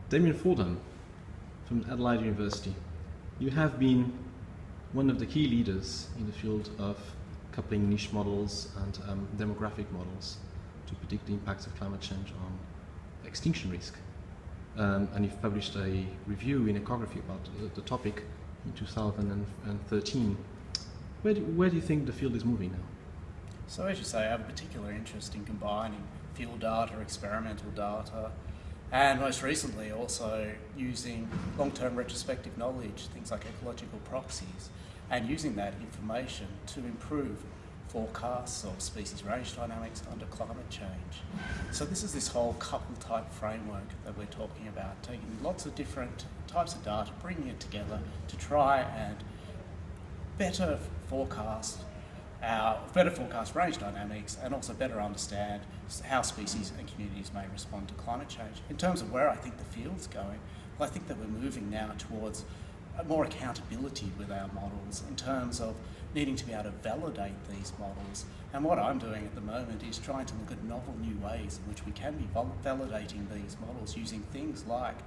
Damien Fordham from Adelaide University. You have been one of the key leaders in the field of coupling niche models and demographic models to predict the impacts of climate change on extinction risk. And you've published a review in Ecography about the topic in 2013. Where do you think the field is moving now? So as you say, I have a particular interest in combining field data, experimental data, and most recently also using long-term retrospective knowledge, things like ecological proxies, and using that information to improve forecasts of species range dynamics under climate change. So this whole couple type framework that we're talking about, taking lots of different types of data, bringing it together to try and better forecast range dynamics and also better understand how species and communities may respond to climate change. In terms of where I think the field's going, well, I think that we're moving now towards more accountability with our models in terms of needing to be able to validate these models. And what I'm doing at the moment is trying to look at novel new ways in which we can be validating these models using things like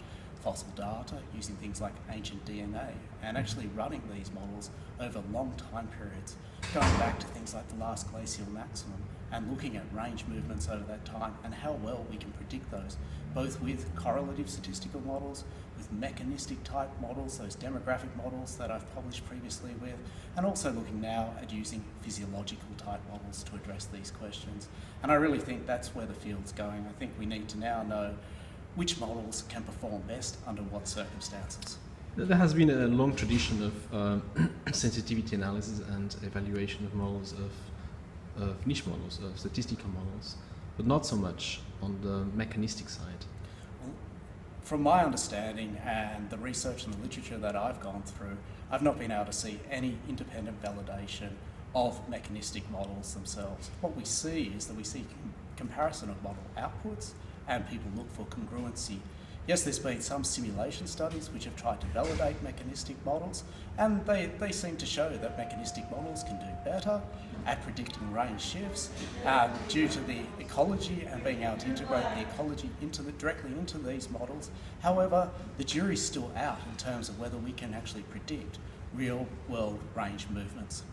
fossil data, using things like ancient DNA, and actually running these models over long time periods, going back to things like the last glacial maximum and looking at range movements over that time and how well we can predict those, both with correlative statistical models, with mechanistic type models, those demographic models that I've published previously with, and also looking now at using physiological type models to address these questions. And I really think that's where the field's going. I think we need to now know which models can perform best under what circumstances. There has been a long tradition of sensitivity analysis and evaluation of models of niche models, of statistical models, but not so much on the mechanistic side. Well, from my understanding and the research and the literature that I've gone through, I've not been able to see any independent validation of mechanistic models themselves. What we see is that we see comparison of model outputs and people look for congruency. Yes, there's been some simulation studies which have tried to validate mechanistic models, and they seem to show that mechanistic models can do better at predicting range shifts due to the ecology and being able to integrate the ecology directly into these models. However, the jury's still out in terms of whether we can actually predict real-world range movements.